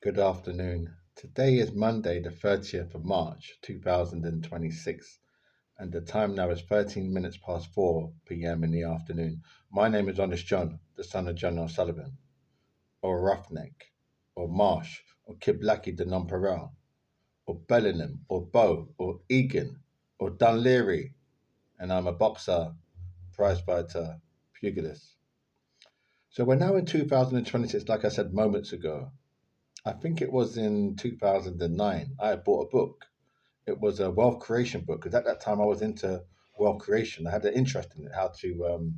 Good afternoon. Today is Monday, the 30th of March, 2026, and the time now is 13 minutes past 4 p.m. in the afternoon. My name is Honest John, the son of John O'Sullivan, or Roughneck, or Marsh, or Kiblaki the Nonpareil, or Bellingham, or Bow, or Egan, or Dunleary, and I'm a boxer, prizefighter, pugilist. So we're now in 2026, like I said moments ago. I think it was in 2009, I had bought a book. It was a wealth creation book because at that time I was into wealth creation. I had an interest in it, how to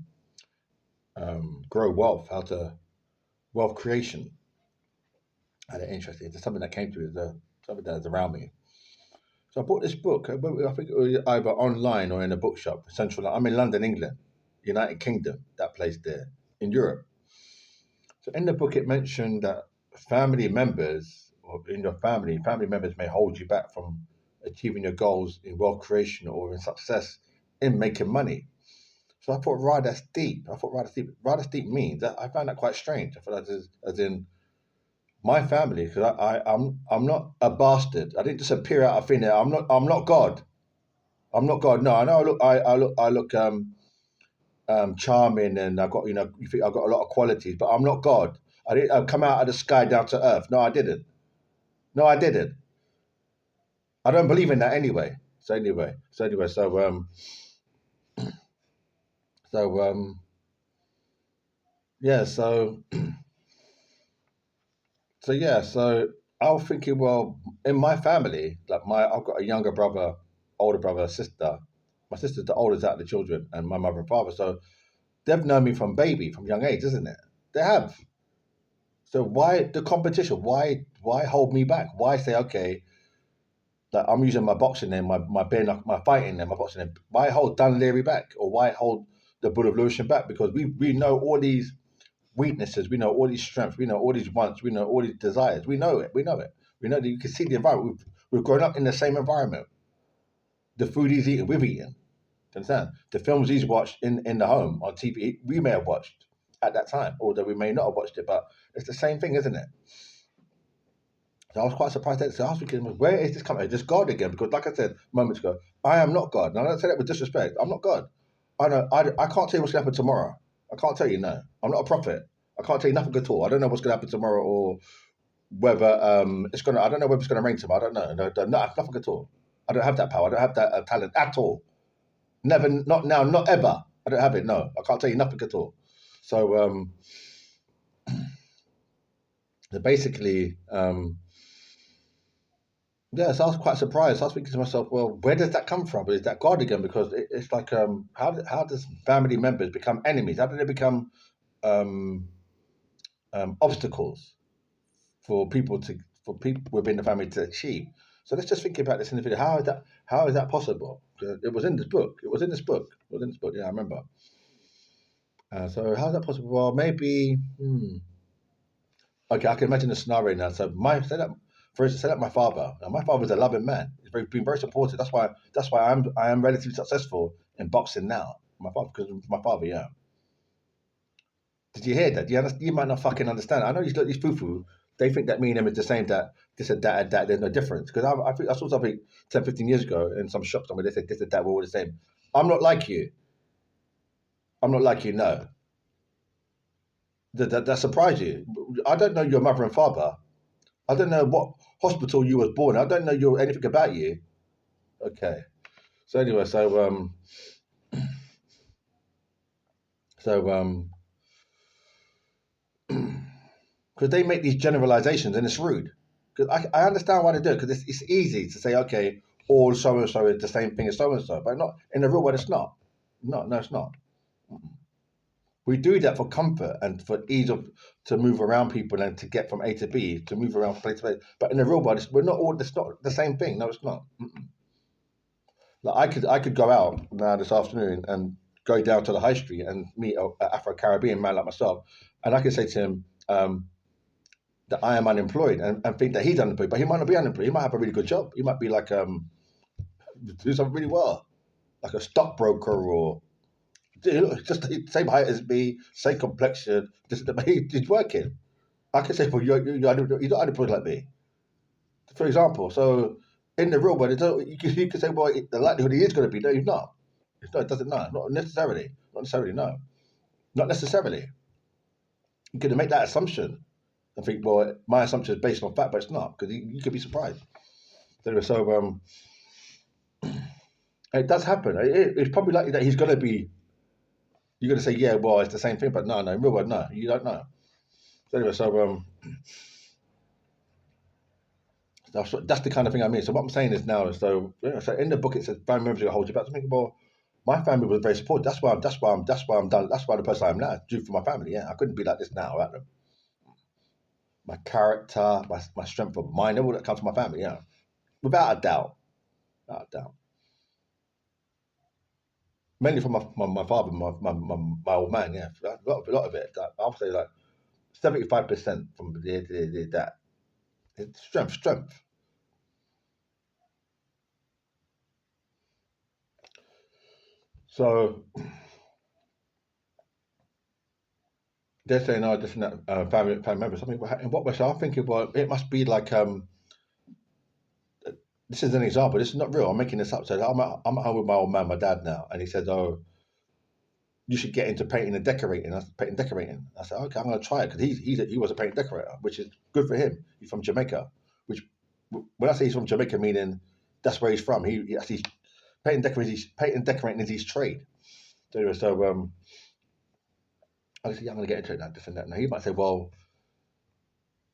grow wealth, how to wealth creation. I had an interest in it. It's something that came to me, something that was around me. So I bought this book. I think it was either online or in a bookshop. Central. I'm in London, England, United Kingdom. That place there in Europe. So in the book, it mentioned that family members or in your family members may hold you back from achieving your goals in wealth creation or in success in making money. So I thought, right, that's deep. I thought, right, that's deep. Right, that's deep means that I found that quite strange. I thought that as in my family, because I'm not a bastard. I didn't just appear out of thin air. I'm not God. I'm not God. No, I know I look charming, and I got you think I've got a lot of qualities, but I'm not God. I didn't. I come out of the sky down to earth. No, I didn't. No, I didn't. I don't believe in that anyway. So yeah. So I was thinking, well, in my family, I've got a younger brother, older brother, sister. My sister's the oldest out of the children, and my mother and father. So they've known me from baby, from young age, isn't it? They have. So why the competition? Why hold me back? Why say okay? That I'm using my boxing name, my bare my fighting name, my boxing name. Why hold Dan Leary back, or why hold the Bull of Lewisham back? Because we know all these weaknesses, we know all these strengths, we know all these wants, we know all these desires. We know it. We know it. We know that you can see the environment. We've grown up in the same environment. The food he's eating, we've eaten. Do you understand? The films he's watched in the home on TV, we may have watched at that time, although we may not have watched it. But it's the same thing, isn't it? So I was quite surprised at it. So I was thinking, where is this coming? Is this God again? Because, like I said moments ago, I am not God. And I don't say that with disrespect. I'm not God. I know. I can't tell you what's going to happen tomorrow. I can't tell you. No, I'm not a prophet. I can't tell you nothing at all. I don't know what's going to happen tomorrow or whether it's going to. I don't know whether it's going to rain tomorrow. I don't know. No, no, nothing at all. I don't have that power. I don't have that talent at all. Never. Not now. Not ever. I don't have it. No, I can't tell you nothing at all. So, basically, yeah, so I was quite surprised. I was thinking to myself, well, where does that come from? Is that God again? Because it's like, how does family members become enemies? How do they become um, obstacles for people within the family to achieve? So let's just think about this in the video. How is that possible? It was in this book. It was in this book. It was in this book. Yeah, I remember. So how's that possible? Well, maybe. Okay, I can imagine the scenario now. So for instance, say that my father. Now, my father's a loving man. Been very supportive. That's why I am relatively successful in boxing now. My father, because of my father. Yeah. Did you hear that? You might not fucking understand. I know these foo. They think that me and him is the same. That this and that and that. There's no difference. Because I think I saw something 10, 15 years ago in some shop somewhere. They said this and that. We're all the same. I'm not like you. I'm not like you. No. That surprised you. I don't know your mother and father. I don't know what hospital you was born. I don't know anything about you. Okay. So anyway, so because they make these generalizations and it's rude. Because I understand why they do it. Because it's easy to say, okay, all so and so is the same thing as so and so, but not in the real world. It's not. No, it's not. We do that for comfort and for ease of to move around people and to get from A to B to move around from place to place. But in the real world, we're not all. It's not the same thing. No, it's not. Like I could go out now this afternoon and go down to the high street and meet a Afro Caribbean man like myself, and I could say to him that I am unemployed and think that he's unemployed, but he might not be unemployed. He might have a really good job. He might be like do something really well, like a stockbroker or just the same height as me, same complexion. Just he's working. I can say, well, you're not unemployed like me, for example. So in the real world, you can say, well, the likelihood he is going to be. No, he's not. It's not. It doesn't. No, not necessarily. Not necessarily. No, not necessarily. You can make that assumption and think, well, my assumption is based on fact, but it's not, because you could be surprised. Anyway, so it does happen. It's probably likely that he's going to be. You're going to say, yeah, well, it's the same thing, but no, in real world, no, you don't know. So anyway, so that's the kind of thing I mean. So what I'm saying is now, so in the book it says family members are going to hold you back. I think, well, my family was very supportive. That's why I'm done. That's why the person I am now, due for my family. Yeah, I couldn't be like this now, right? My character, my strength of mind, all that comes from my family. Yeah, without a doubt, without a doubt. Mainly from my father, my old man. Yeah, a lot of it. I'll say like 75% from that. It's strength. So they're saying, oh, this and that, family members. Something in what way? So I'm thinking, well, it must be like this is an example. This is not real. I'm making this up. So I'm at home with my old man, my dad now, and he said, "Oh, you should get into painting and decorating." I said, painting and decorating. I said, "Okay, I'm going to try it," because he was a painting decorator, which is good for him. He's from Jamaica. Which when I say he's from Jamaica, meaning that's where he's from. He actually painting and decorating is his trade. So I said, yeah, I'm going to get into it now, this and that. Now he might say, well,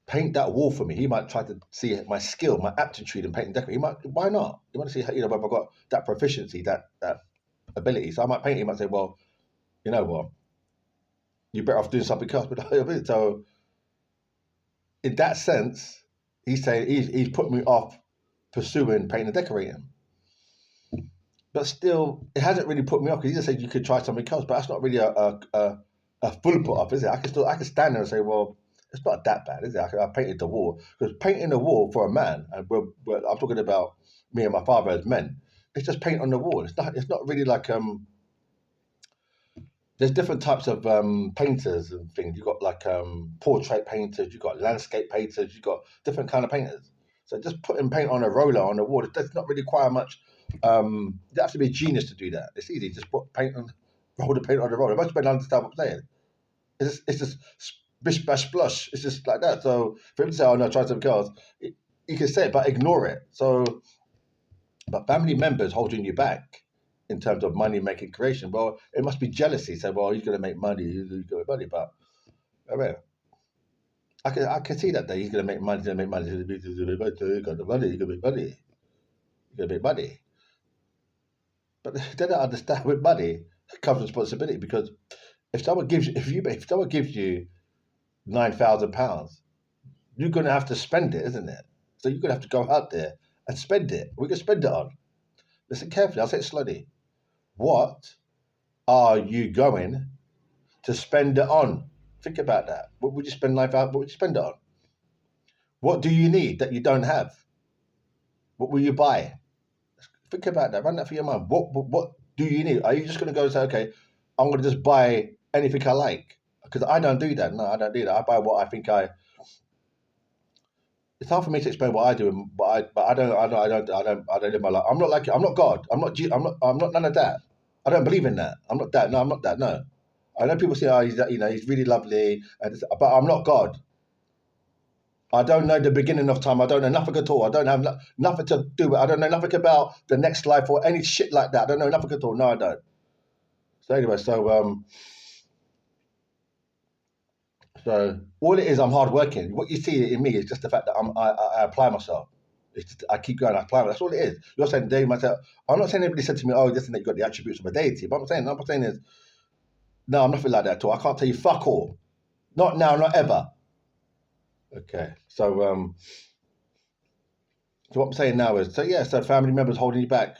paint that wall for me. He might try to see my skill, my aptitude in painting decorating. Why not? He might see, whether I've got that proficiency, that ability. So I might paint. He might say, well, you know what, you're better off doing something else. But so in that sense, he's saying he's put me off pursuing painting and decorating. But still, it hasn't really put me off because he just said you could try something else. But that's not really a full put off, is it? I can stand there and say, well, it's not that bad, is it? I painted the wall, because painting the wall for a man, and I'm talking about me and my father as men. It's just paint on the wall. It's not. It's not really like There's different types of painters and things. You've got like portrait painters. You've got landscape painters. You've got different kind of painters. So just putting paint on a roller on the wall, it does not really require much. You have to be a genius to do that. It's easy. Just put paint on, roll the paint on the roller. Most people understand what I'm saying. It's just bish bash blush. It's just like that. So for him to say, "Oh no, try something else," you can say it, but ignore it. So, but family members holding you back in terms of money making creation. Well, it must be jealousy. So, well, he's going to make money. He's going to make money. But I mean, I can see that he's going to make money. He's going to make money. He's got the money. He's going to make money. He's going to make money. But they don't understand with money comes responsibility, because if someone gives you £9,000, you're going to have to spend it, isn't it? So you're going to have to go out there and spend it. We can spend it on. Listen carefully. I'll say it slowly. What are you going to spend it on? Think about that. What would you spend life out? What would you spend it on? What do you need that you don't have? What will you buy? Think about that. Run that for your mind. What do you need? Are you just going to go and say, okay, I'm going to just buy anything I like? Because I don't do that. No, I don't do that. I buy what I think I. It's hard for me to explain what I do, but I don't live my life. I'm not like, I'm not God. I'm not none of that. I don't believe in that. I'm not that. No, I'm not that. No. I know people say, oh, he's really lovely, but I'm not God. I don't know the beginning of time. I don't know nothing at all. I don't have nothing to do with it. I don't know nothing about the next life or any shit like that. I don't know nothing at all. No, I don't. So anyway, so all it is, I'm hardworking. What you see in me is just the fact that I apply myself. It's just, I keep going. I apply. That's all it is. You're saying Dave myself. I'm not saying anybody said to me, "Oh, listen, that you got the attributes of a deity." But I'm saying is, no, I'm nothing like that at all. I can't tell you fuck all. Not now, not ever. Okay. So what I'm saying now is, so yeah, so family members holding you back.